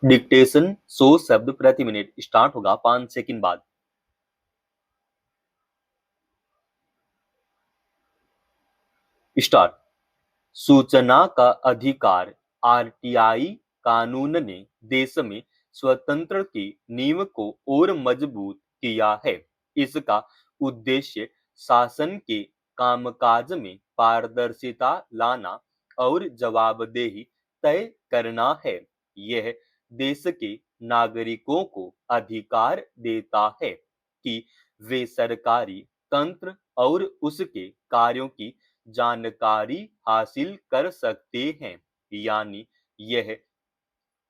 Dictation 100 शब्द प्रति minute start होगा 5 सेकंड बाद। स्टार्ट। सूचना का अधिकार आरटीआई कानून ने देश में स्वतंत्र की नींव को और मजबूत किया है। इसका उद्देश्य शासन के कामकाज में पारदर्शिता लाना और जवाबदेही तय करना है। यह देश के नागरिकों को अधिकार देता है कि वे सरकारी तंत्र और उसके कार्यों की जानकारी हासिल कर सकते हैं। यानी यह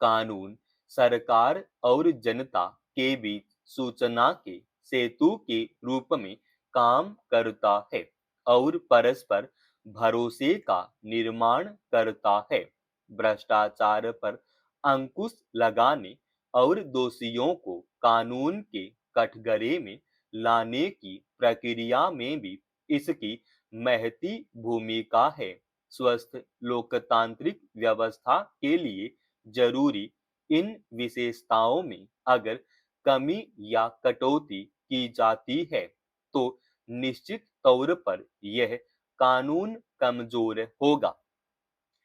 कानून सरकार और जनता के बीच सूचना के सेतु के रूप में काम करता है और परस्पर भरोसे का निर्माण करता है। भ्रष्टाचार पर अंकुश लगाने और दोषियों को कानून के कठघरे में लाने की प्रक्रिया में भी इसकी महती भूमिका है। स्वस्थ लोकतांत्रिक व्यवस्था के लिए जरूरी इन विशेषताओं में अगर कमी या कटौती की जाती है तो निश्चित तौर पर यह कानून कमजोर होगा।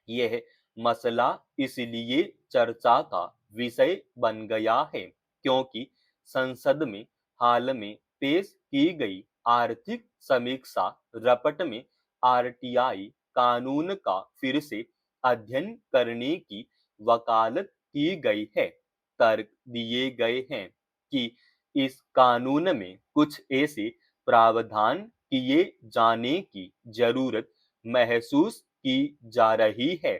यह मसला इसलिए चर्चा का विषय बन गया है क्योंकि संसद में हाल में पेश की गई आर्थिक समीक्षा रपट में आरटीआई कानून का फिर से अध्ययन करने की वकालत की गई है। तर्क दिए गए हैं कि इस कानून में कुछ ऐसे प्रावधान किए जाने की जरूरत महसूस की जा रही है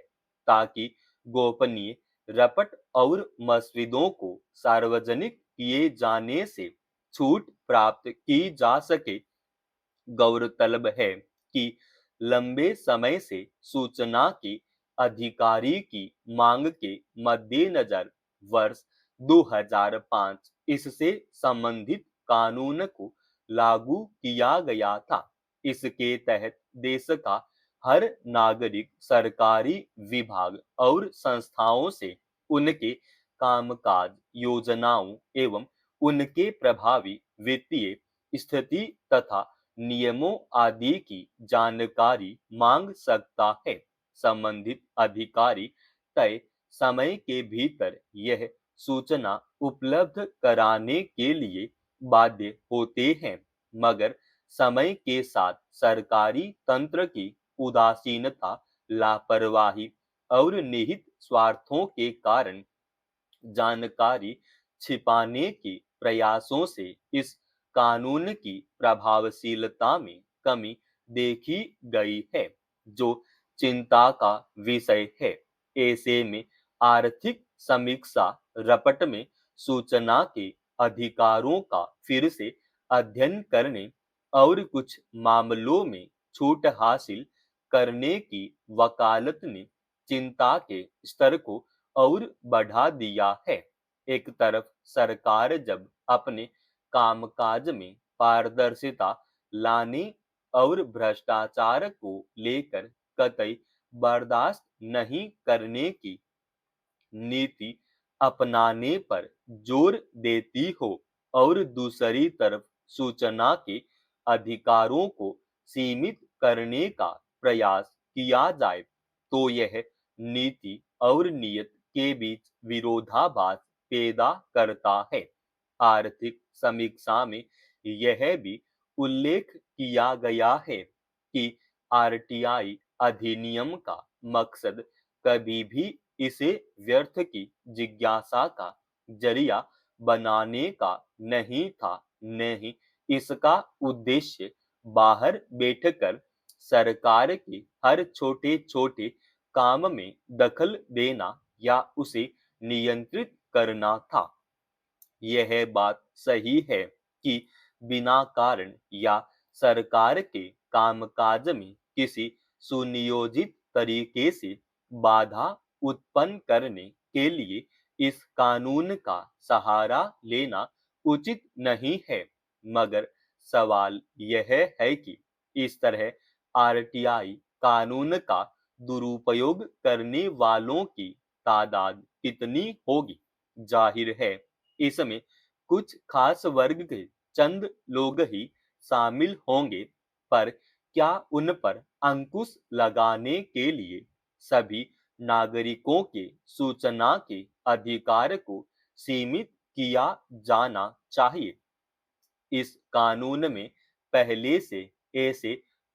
ताकि गोपनीय रपट और मसविदों को सार्वजनिक किए जाने से छूट प्राप्त की जा सके। गौरतलब है कि लंबे समय से सूचना के अधिकारी की मांग के मद्देनजर वर्ष 2005 इससे संबंधित कानून को लागू किया गया था। इसके तहत देश का हर नागरिक सरकारी विभाग और संस्थाओं से उनके कामकाज योजनाओं एवं उनके प्रभावी वित्तीय स्थिति तथा नियमों आदि की जानकारी मांग सकता है। संबंधित अधिकारी तय समय के भीतर यह सूचना उपलब्ध कराने के लिए बाध्य होते हैं, मगर समय के साथ सरकारी तंत्र की उदासीनता, लापरवाही और निहित स्वार्थों के कारण जानकारी छिपाने के प्रयासों से इस कानून की प्रभावशीलता में कमी देखी गई है, जो चिंता का विषय है। ऐसे में आर्थिक समीक्षा रपट में सूचना के अधिकारों का फिर से अध्ययन करने और कुछ मामलों में छूट हासिल करने की वकालत ने चिंता के स्तर को और बढ़ा दिया है। एक तरफ सरकार जब अपने कामकाज में पारदर्शिता लाने और भ्रष्टाचार को लेकर कतई बर्दाश्त नहीं करने की नीति अपनाने पर जोर देती हो और दूसरी तरफ सूचना के अधिकारों को सीमित करने का प्रयास किया जाए तो यह नीति और नियत के बीच विरोधाभास पैदा करता है। आर्थिक समीक्षा में यह भी उल्लेख किया गया है कि आरटीआई अधिनियम का मकसद कभी भी इसे व्यर्थ की जिज्ञासा का जरिया बनाने का नहीं था। नहीं, इसका उद्देश्य बाहर बैठकर सरकार के हर छोटे छोटे काम में दखल देना या उसे नियंत्रित करना था। यह बात सही है कि बिना कारण या सरकार के कामकाज में किसी सुनियोजित तरीके से बाधा उत्पन्न करने के लिए इस कानून का सहारा लेना उचित नहीं है। मगर सवाल यह है कि इस तरह आरटीआई कानून का दुरुपयोग करने वालों की तादाद कितनी होगी। जाहिर है इसमें कुछ खास वर्ग के चंद लोग ही शामिल होंगे, पर क्या उन पर अंकुश लगाने के लिए सभी नागरिकों के सूचना के अधिकार को सीमित किया जाना चाहिए? इस कानून में पहले से ऐसे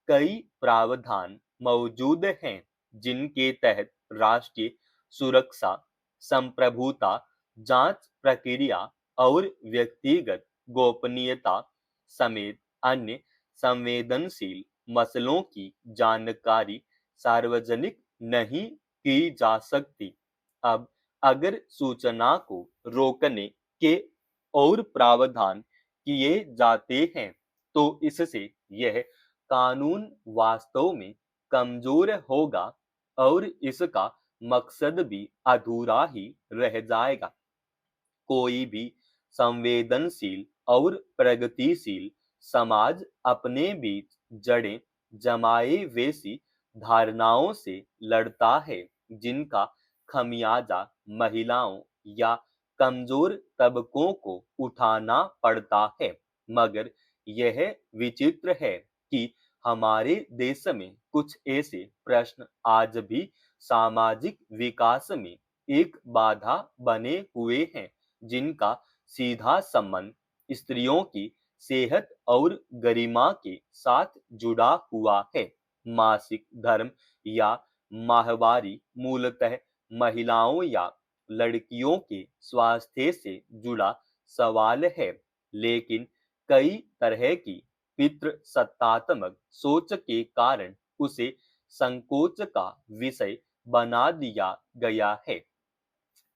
कई प्रावधान मौजूद हैं जिनके तहत राष्ट्रीय सुरक्षा, संप्रभुता, जांच प्रक्रिया और व्यक्तिगत गोपनीयता समेत अन्य संवेदनशील मसलों की जानकारी सार्वजनिक नहीं की जा सकती। अब अगर सूचना को रोकने के और प्रावधान किए जाते हैं तो इससे यह कानून वास्तव में कमजोर होगा और इसका मकसद भी अधूरा ही रह जाएगा। कोई भी संवेदनशील और प्रगतिशील समाज अपने बीच जड़ें जमाए वैसी धारणाओं से लड़ता है जिनका खमियाजा महिलाओं या कमजोर तबकों को उठाना पड़ता है। मगर यह विचित्र है कि हमारे देश में कुछ ऐसे प्रश्न आज भी सामाजिक विकास में एक बाधा बने हुए हैं जिनका सीधा संबंध स्त्रियों की सेहत और गरिमा के साथ जुड़ा हुआ है। मासिक धर्म या माहवारी मूलतः महिलाओं या लड़कियों के स्वास्थ्य से जुड़ा सवाल है, लेकिन कई तरह की पितृसत्तात्मक सोच के कारण उसे संकोच का विषय बना दिया गया है।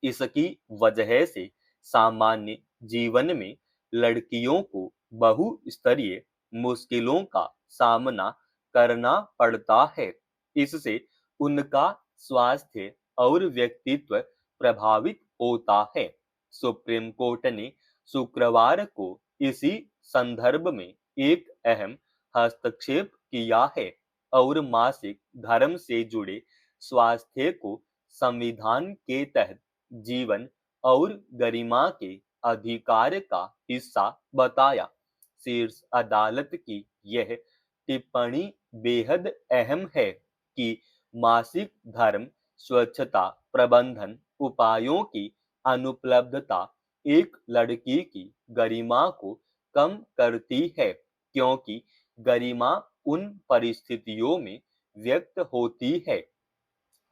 इसकी वजह से सामान्य जीवन में लड़कियों को बहुस्तरीय मुश्किलों का सामना करना पड़ता है। इससे उनका स्वास्थ्य और व्यक्तित्व प्रभावित होता है। सुप्रीम कोर्ट ने शुक्रवार को इसी संदर्भ में एक अहम हस्तक्षेप किया है और मासिक धर्म से जुड़े स्वास्थ्य को संविधान के तहत जीवन और गरिमा के अधिकार का हिस्सा बताया। शीर्ष अदालत की यह टिप्पणी बेहद अहम है कि मासिक धर्म स्वच्छता प्रबंधन उपायों की अनुपलब्धता एक लड़की की गरिमा को कम करती है, क्योंकि गरिमा उन परिस्थितियों में व्यक्त होती है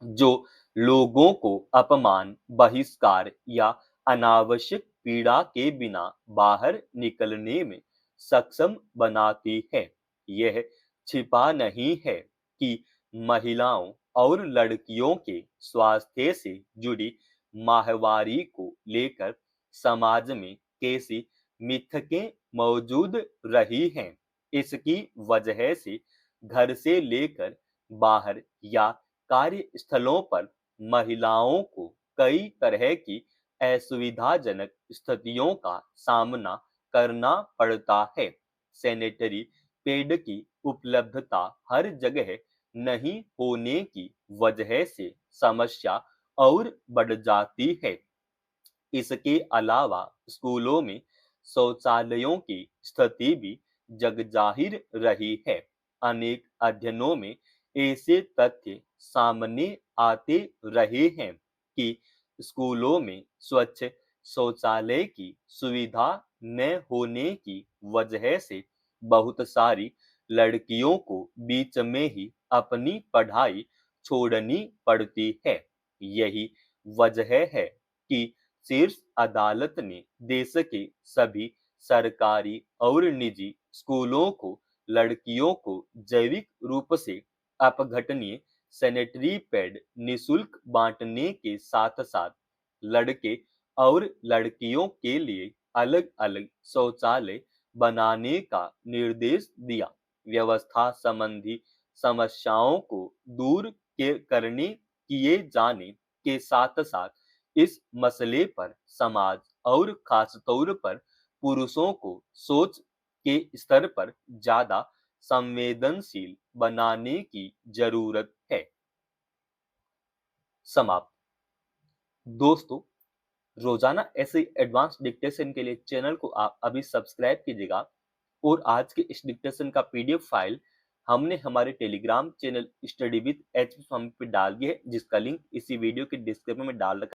जो लोगों को अपमान, बहिष्कार या अनावश्यक पीड़ा के बिना बाहर निकलने में सक्षम बनाती है। यह छिपा नहीं है कि महिलाओं और लड़कियों के स्वास्थ्य से जुड़ी माहवारी को लेकर समाज में कैसी मिथकें मौजूद रही हैं। इसकी वजह से घर से लेकर बाहर या कार्यस्थलों पर महिलाओं को कई तरह की असुविधाजनक स्थितियों का सामना करना पड़ता है। सैनिटरी पैड की उपलब्धता हर जगह नहीं होने की वजह से समस्या और बढ़ जाती है। इसके अलावा स्कूलों में शौचालयों की स्थिति भी जगजाहिर रही है। अनेक अध्ययनों में ऐसे तथ्य सामने आते रहे हैं कि स्कूलों में स्वच्छ शौचालय की सुविधा न होने की वजह से बहुत सारी लड़कियों को बीच में ही अपनी पढ़ाई छोड़नी पड़ती है। यही वजह है कि शीर्ष अदालत ने देश के सभी सरकारी और निजी स्कूलों को लड़कियों को जैविक रूप से अपघटनीय सैनिटरी पैड निशुल्क बांटने के साथ साथ लड़के और लड़कियों के लिए अलग अलग शौचालय बनाने का निर्देश दिया। व्यवस्था संबंधी समस्याओं को दूर करने किए जाने के साथ साथ इस मसले पर समाज और खासतौर पर पुरुषों को सोच के स्तर पर ज्यादा संवेदनशील बनाने की जरूरत है। समाप्त। दोस्तों, रोजाना ऐसे एडवांस डिक्टेशन के लिए चैनल को आप अभी सब्सक्राइब कीजिएगा और आज के इस डिक्टेशन का पीडीएफ फाइल हमने हमारे Telegram channel study with H Swami पे डाल दिया है, जिसका लिंक इसी वीडियो के डिस्क्रिप्शन में डाल रखा है।